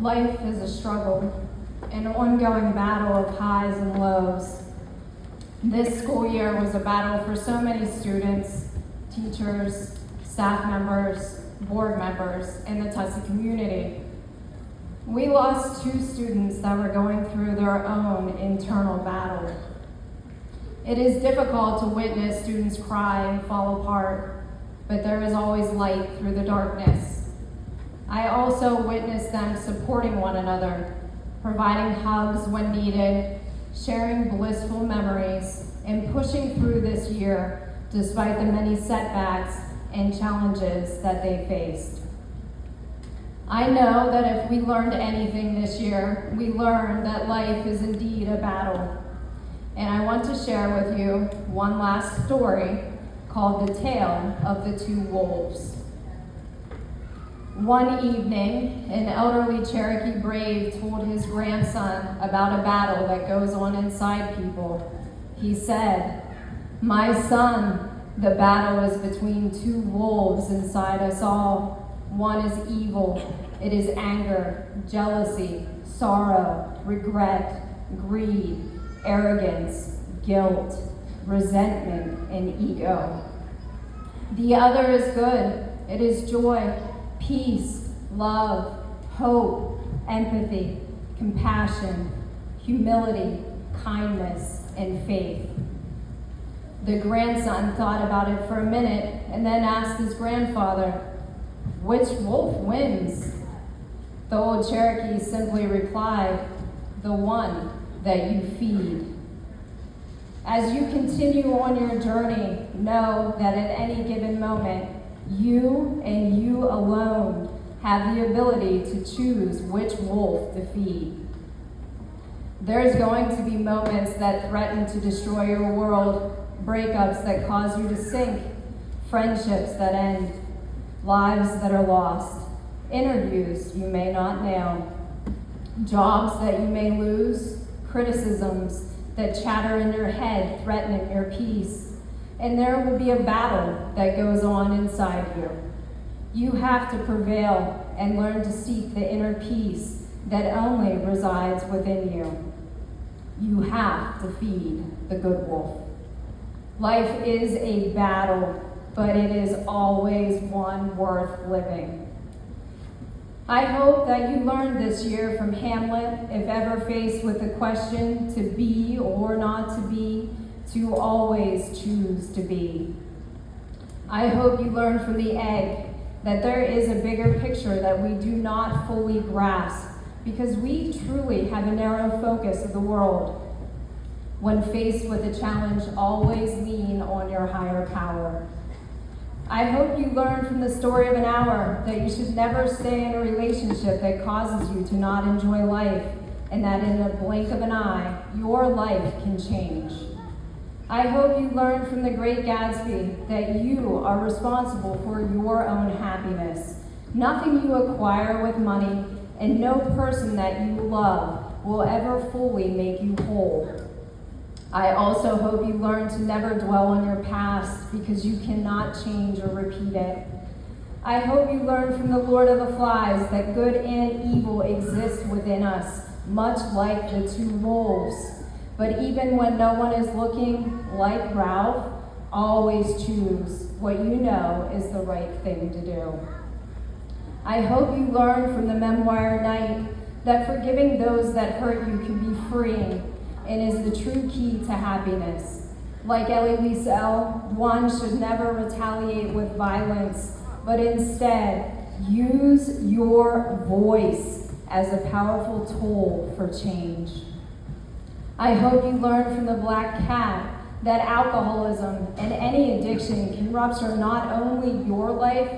Life is a struggle, an ongoing battle of highs and lows. This school year was a battle for so many students, teachers, staff members, board members, and the Tussey community. We lost 2 students that were going through their own internal battle. It is difficult to witness students cry and fall apart, but there is always light through the darkness. I also witnessed them supporting one another, providing hugs when needed, sharing blissful memories, and pushing through this year despite the many setbacks and challenges that they faced. I know that if we learned anything this year, we learned that life is indeed a battle. And I want to share with you one last story called The Tale of the 2 Wolves. One evening, an elderly Cherokee brave told his grandson about a battle that goes on inside people. He said, "My son, the battle is between 2 wolves inside us all. One is evil. It is anger, jealousy, sorrow, regret, greed, arrogance, guilt, resentment, and ego. The other is good. It is joy, peace, love, hope, empathy, compassion, humility, kindness, and faith." The grandson thought about it for a minute and then asked his grandfather, "Which wolf wins?" The old Cherokee simply replied, "The one that you feed." As you continue on your journey, know that at any given moment, you and you alone have the ability to choose which wolf to feed. There's going to be moments that threaten to destroy your world, breakups that cause you to sink, friendships that end, lives that are lost, interviews you may not nail, jobs that you may lose, criticisms that chatter in your head threatening your peace. And there will be a battle that goes on inside you. You have to prevail and learn to seek the inner peace that only resides within you. You have to feed the good wolf. Life is a battle, but it is always one worth living. I hope that you learned this year from Hamlet, if ever faced with the question to be or not to be, to always choose to be. I hope you learned from the egg that there is a bigger picture that we do not fully grasp because we truly have a narrow focus of the world. When faced with a challenge, always lean on your higher power. I hope you learned from the story of an hour that you should never stay in a relationship that causes you to not enjoy life, and that in a blink of an eye, your life can change. I hope you learned from the Great Gatsby that you are responsible for your own happiness. Nothing you acquire with money and no person that you love will ever fully make you whole. I also hope you learn to never dwell on your past because you cannot change or repeat it. I hope you learn from the Lord of the Flies that good and evil exist within us, much like the 2 wolves. But even when no one is looking, like Ralph, always choose what you know is the right thing to do. I hope you learn from the memoir Night that forgiving those that hurt you can be freeing and is the true key to happiness. Like Elie Wiesel, one should never retaliate with violence, but instead use your voice as a powerful tool for change. I hope you learn from the Black Cat that alcoholism and any addiction can rupture not only your life,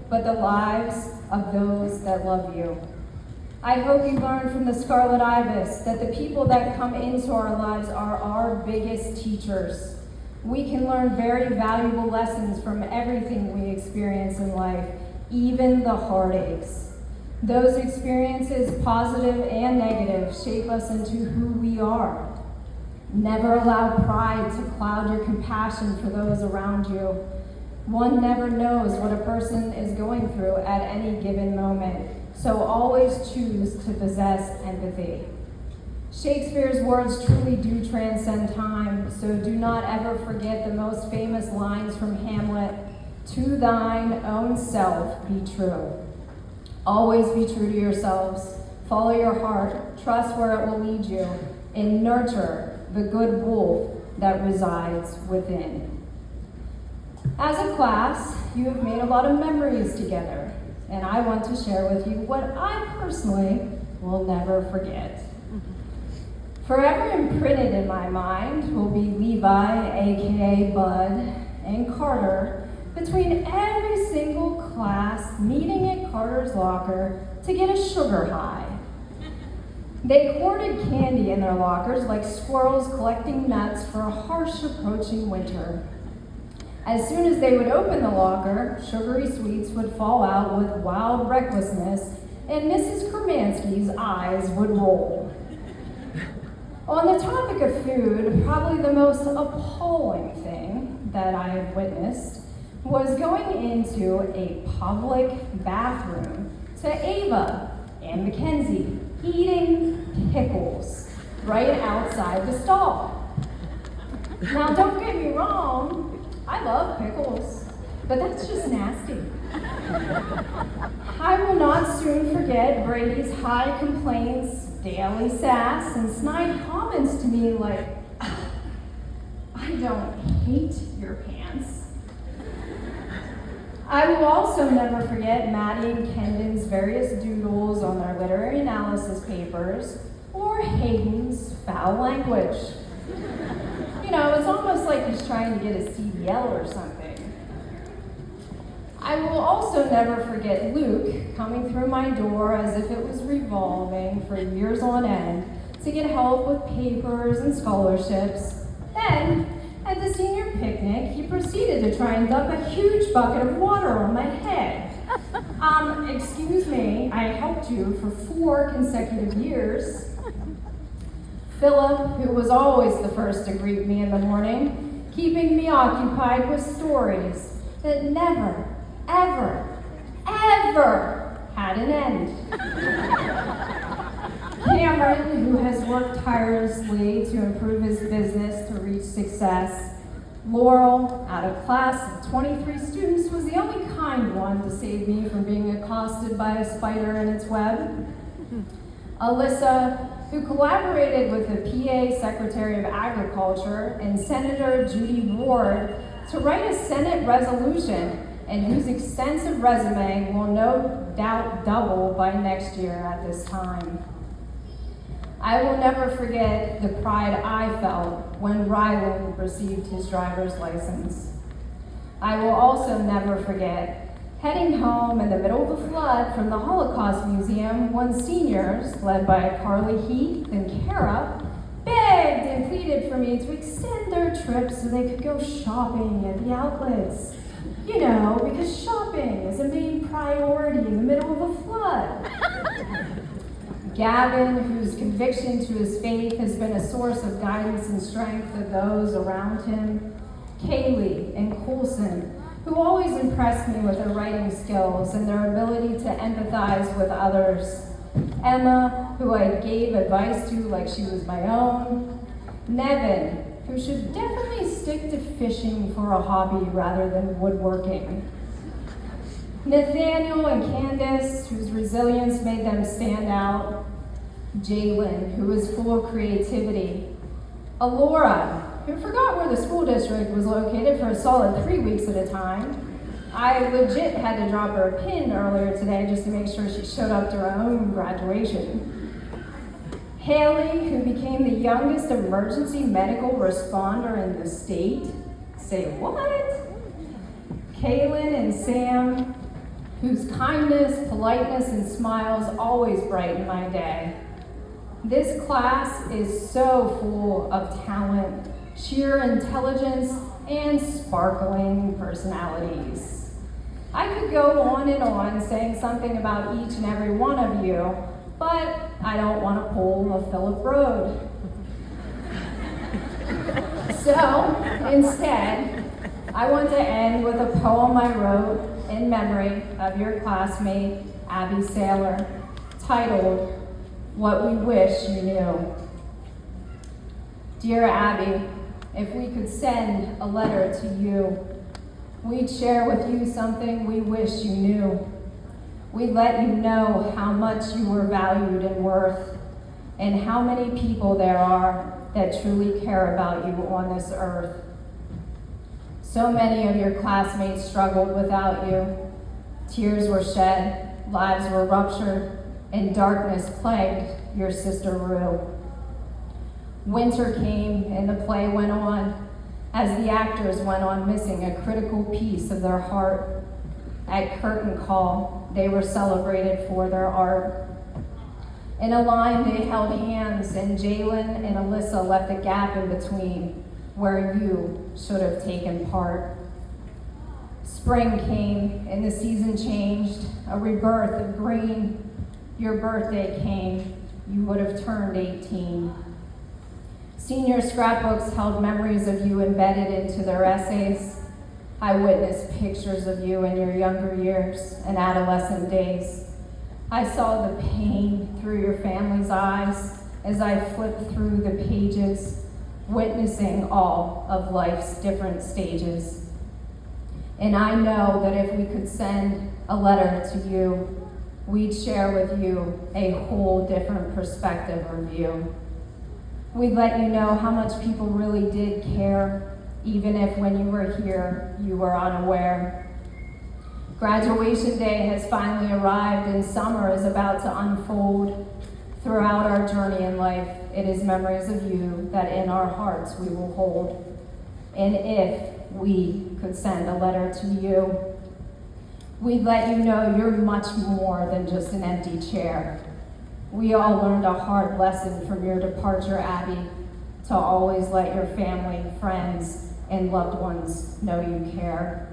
but the lives of those that love you. I hope you learn from the Scarlet Ibis that the people that come into our lives are our biggest teachers. We can learn very valuable lessons from everything we experience in life, even the heartaches. Those experiences, positive and negative, shape us into who we are. Never allow pride to cloud your compassion for those around you. One never knows what a person is going through at any given moment. so always choose to possess empathy. Shakespeare's words truly do transcend time, so do not ever forget the most famous lines from Hamlet, "To thine own self be true." Always be true to yourselves, follow your heart, trust where it will lead you, and nurture the good wolf that resides within. As a class, you have made a lot of memories together, and I want to share with you what I personally will never forget. Forever imprinted in my mind will be Levi, aka Bud, and Carter, between every single class meeting at Carter's locker to get a sugar high. They hoarded candy in their lockers like squirrels collecting nuts for a harsh approaching winter. As soon as they would open the locker, sugary sweets would fall out with wild recklessness, and Mrs. Kermansky's eyes would roll. On the topic of food, probably the most appalling thing that I have witnessed was going into a public bathroom to Ava and Mackenzie eating pickles right outside the stall. Now, don't get me wrong, I love pickles, but that's just nasty. I will not soon forget Brady's high complaints, daily sass, and snide comments to me like, "I don't hate your pants." I will also never forget Maddie and Kendon's various doodles on their literary analysis papers, or Hayden's foul language. You know, it's almost like he's trying to get a CDL or something. I will also never forget Luke coming through my door as if it was revolving for years on end to get help with papers and scholarships. Then, at the senior picnic, he proceeded to try and dump a huge bucket of water on my head. Excuse me, I helped you for 4 consecutive years. Philip, who was always the first to greet me in the morning, keeping me occupied with stories that never, ever, ever had an end. Cameron, who has worked tirelessly to improve his business to reach success. Laurel, out of class of 23 students, was the only kind one to save me from being accosted by a spider in its web. Alyssa, who collaborated with the PA Secretary of Agriculture and Senator Judy Ward to write a Senate resolution, and whose extensive resume will no doubt double by next year at this time. I will never forget the pride I felt when Ryland received his driver's license. I will also never forget heading home in the middle of the flood from the Holocaust Museum when seniors, led by Carly Heath and Kara, begged and pleaded for me to extend their trip so they could go shopping at the outlets. You know, because shopping is a main priority in the middle of a flood. Gavin, whose conviction to his faith has been a source of guidance and strength to those around him. Kaylee and Coulson, who always impressed me with their writing skills and their ability to empathize with others. Emma, who I gave advice to like she was my own. Nevin, who should definitely stick to fishing for a hobby rather than woodworking. Nathaniel and Candace, whose resilience made them stand out. Jalen, who was full of creativity. Alora, who forgot where the school district was located for a solid 3 weeks at a time. I legit had to drop her a pin earlier today just to make sure she showed up to her own graduation. Haley, who became the youngest emergency medical responder in the state. Say what? Kaylin and Sam, whose kindness, politeness, and smiles always brighten my day. This class is so full of talent, sheer intelligence, and sparkling personalities. I could go on and on saying something about each and every one of you, but I don't want to pull a Philip Road. So, instead, I want to end with a poem I wrote in memory of your classmate, Abby Saylor, titled, What We Wish You Knew. Dear Abby, if we could send a letter to you, we'd share with you something we wish you knew. We'd let you know how much you were valued and worth, and how many people there are that truly care about you on this earth. So many of your classmates struggled without you. Tears were shed, lives were ruptured, and darkness plagued your sister Rue. Winter came and the play went on as the actors went on missing a critical piece of their heart. At curtain call, they were celebrated for their art. In a line, they held hands, and Jalen and Alyssa left a gap in between where you should have taken part. Spring came, and the season changed, a rebirth of green. Your birthday came, you would have turned 18. Senior scrapbooks held memories of you embedded into their essays. I witnessed pictures of you in your younger years and adolescent days. I saw the pain through your family's eyes as I flipped through the pages, witnessing all of life's different stages. And I know that if we could send a letter to you, we'd share with you a whole different perspective or view. We'd let you know how much people really did care, even if when you were here, you were unaware. Graduation day has finally arrived and summer is about to unfold. Throughout our journey in life, it is memories of you that in our hearts we will hold. And if we could send a letter to you, we'd let you know you're much more than just an empty chair. We all learned a hard lesson from your departure, Abby, to always let your family, friends, and loved ones know you care.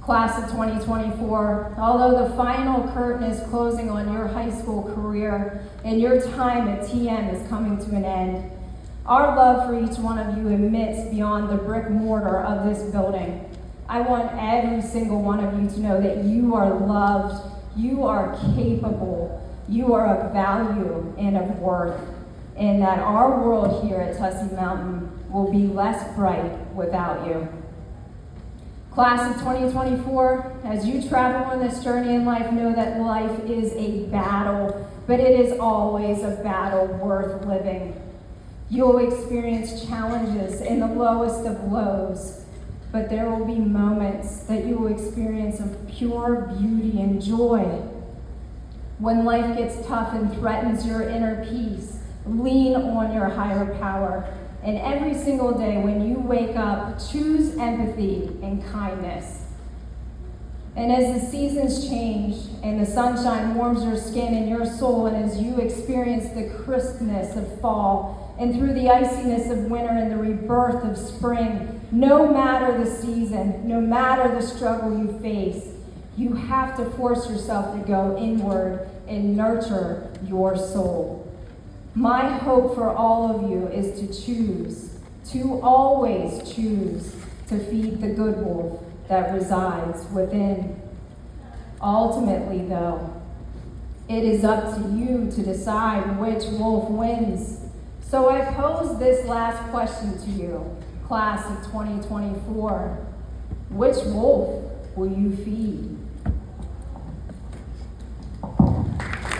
Class of 2024, although the final curtain is closing on your high school career and your time at TM is coming to an end, our love for each one of you emits beyond the brick mortar of this building. I want every single one of you to know that you are loved, you are capable, you are of value and of worth, and that our world here at Tussey Mountain will be less bright without you. Class of 2024, as you travel on this journey in life, know that life is a battle, but it is always a battle worth living. You'll experience challenges in the lowest of lows, but there will be moments that you will experience of pure beauty and joy. When life gets tough and threatens your inner peace, lean on your higher power. And every single day when you wake up, choose empathy and kindness. And as the seasons change and the sunshine warms your skin and your soul, and as you experience the crispness of fall and through the iciness of winter and the rebirth of spring, no matter the season, no matter the struggle you face, you have to force yourself to go inward and nurture your soul. My hope for all of you is to always choose to feed the good wolf that resides within. Ultimately, though, it is up to you to decide which wolf wins. So I pose this last question to you, class of 2024. Which wolf will you feed?